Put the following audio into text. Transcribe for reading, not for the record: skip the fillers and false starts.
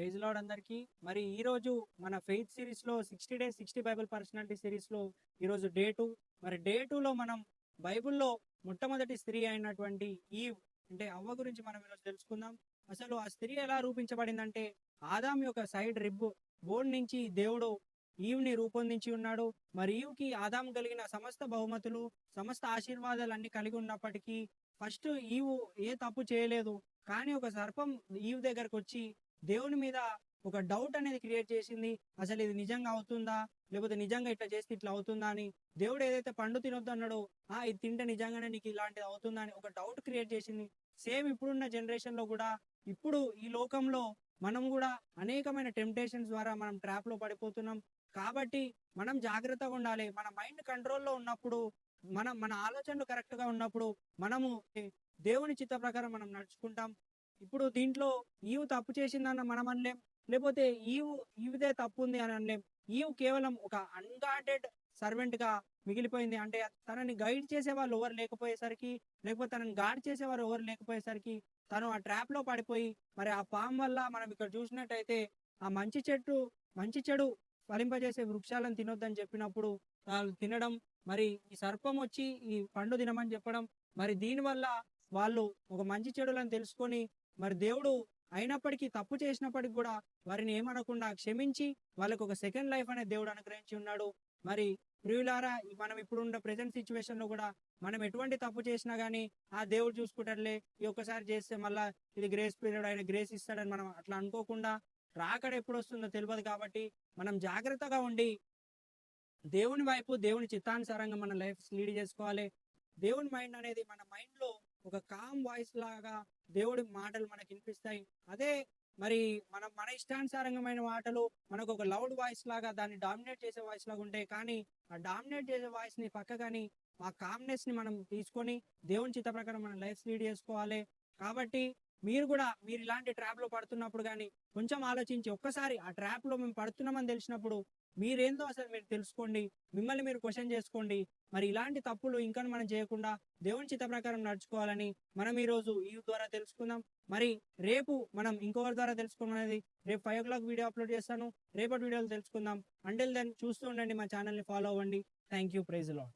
Praise lord అందరికీ. మరి ఈరోజు మన ఫెయిత్ సిరీస్లో 60 డేస్ 60 బైబిల్ పర్సనాలిటీ సిరీస్లో ఈరోజు డే 2. మరి డే 2లో మనం బైబిల్లో మొట్టమొదటి స్త్రీ అయినటువంటి ఈవ్ అంటే అవ్వ గురించి మనం ఈరోజు తెలుసుకుందాం. అసలు ఆ స్త్రీ ఎలా రూపించబడిందంటే ఆదాం యొక్క సైడ్ రిబ్ బోన్ నుంచి దేవుడు ఈవ్ని రూపొందించి ఉన్నాడు. మరి ఈవ్కి ఆదాం కలిగిన సమస్త బహుమతులు సమస్త ఆశీర్వాదాలు అన్ని కలిగి ఉన్నప్పటికీ ఫస్ట్ ఈవ్ ఏ తప్పు చేయలేదు. కానీ ఒక సర్పం ఈవ్ దగ్గరకు వచ్చి దేవుని మీద ఒక డౌట్ అనేది క్రియేట్ చేసింది. అసలు ఇది నిజంగా అవుతుందా, లేకపోతే నిజంగా ఇట్లా చేస్తే ఇట్లా అవుతుందా అని. దేవుడు ఏదైతే పండు తినొద్దు అన్నాడో ఇది తింటే నిజంగానే నీకు ఇలాంటిది అవుతుందా అని ఒక డౌట్ క్రియేట్ చేసింది. సేమ్ ఇప్పుడున్న జనరేషన్ లో కూడా, ఇప్పుడు ఈ లోకంలో మనం కూడా అనేకమైన టెంప్టేషన్స్ ద్వారా మనం ట్రాప్ లో పడిపోతున్నాం. కాబట్టి మనం జాగ్రత్తగా ఉండాలి. మన మైండ్ కంట్రోల్లో ఉన్నప్పుడు, మన ఆలోచనలు కరెక్ట్ గా ఉన్నప్పుడు మనము దేవుని చిత్త ప్రకారం మనం నడుచుకుంటాం. ఇప్పుడు దీంట్లో ఈవు తప్పు చేసిందన్న మనం అనలేం, లేకపోతే ఈవుదే తప్పు ఉంది అని అనలేం. ఈవు కేవలం ఒక అన్గార్డెడ్ సర్వెంట్ గా మిగిలిపోయింది. అంటే తనని గైడ్ చేసే వాళ్ళు ఎవరు లేకపోయేసరికి, లేకపోతే తనని గార్డ్ చేసేవారు ఎవరు లేకపోయేసరికి తను ఆ ట్రాప్ లో పడిపోయి, మరి ఆ పాము వల్ల మనం ఇక్కడ చూసినట్టయితే ఆ మంచి చెడు ఫలింపజేసే వృక్షాలను తినొద్దని చెప్పినప్పుడు వాళ్ళు తినడం, మరి ఈ సర్పం వచ్చి ఈ పండు తినమని చెప్పడం, మరి దీనివల్ల వాళ్ళు ఒక మంచి చెడులను తెలుసుకొని, మరి దేవుడు అయినప్పటికీ తప్పు చేసినప్పటికి కూడా వారిని ఏమనకుండా క్షమించి వాళ్ళకు ఒక సెకండ్ లైఫ్ అనే దేవుడు అనుగ్రహించి ఉన్నాడు. మరి ప్రియులారా, మనం ఇప్పుడున్న ప్రెసెంట్ సిచ్యువేషన్ లో కూడా మనం ఎటువంటి తప్పు చేసినా గానీ ఆ దేవుడు చూసుకుంటారులే, ఈ ఒక్కసారి చేస్తే మళ్ళా ఇది గ్రేస్ పీరియడ్, ఆయన గ్రేస్ ఇస్తాడని మనం అట్లా అనుకోకుండా, రాకడ ఎప్పుడు వస్తుందో తెలియదు కాబట్టి మనం జాగ్రత్తగా ఉండి దేవుని వైపు దేవుని చిత్తానుసారంగా మన లైఫ్ లీడ్ చేసుకోవాలి. దేవుని మైండ్ అనేది మన మైండ్ లో ఒక కామ్ వాయిస్ లాగా దేవుడి మాటలు మనకి వినిపిస్తాయి. అదే మరి మన ఇష్టానుసారంగమైన మాటలు మనకు ఒక లౌడ్ వాయిస్ లాగా, దాన్ని డామినేట్ చేసే వాయిస్ లాగా ఉంటాయి. కానీ ఆ డామినేట్ చేసే వాయిస్ ని పక్కగాని ఆ కామ్నెస్ ని మనం తీసుకొని దేవుని చిత్త ప్రకారం మనం లైఫ్ లీడ్ చేసుకోవాలి. కాబట్టి మీరు ఇలాంటి ట్రాప్ లో పడుతున్నప్పుడు కానీ కొంచెం ఆలోచించి, ఒక్కసారి ఆ ట్రాప్ లో మేము పడుతున్నామని తెలిసినప్పుడు మీరేందో అసలు మీరు తెలుసుకోండి, మిమ్మల్ని మీరు క్వశ్చన్ చేసుకోండి. మరి ఇలాంటి తప్పులు ఇంకా మనం చేయకుండా దేవుని చిత్త ప్రకారం నడుచుకోవాలని మనం ఈరోజు ఈ ద్వారా తెలుసుకుందాం. మరి రేపు మనం ఇంకొకరి ద్వారా తెలుసుకోమనేది, రేపు 5 o'clock వీడియో అప్లోడ్ చేస్తాను. రేపటి వీడియోలు తెలుసుకుందాం. అంటిల్ దెన్ చూస్తూ ఉండండి, మా ఛానల్ని ఫాలో అవ్వండి. Thank you. Praise lord.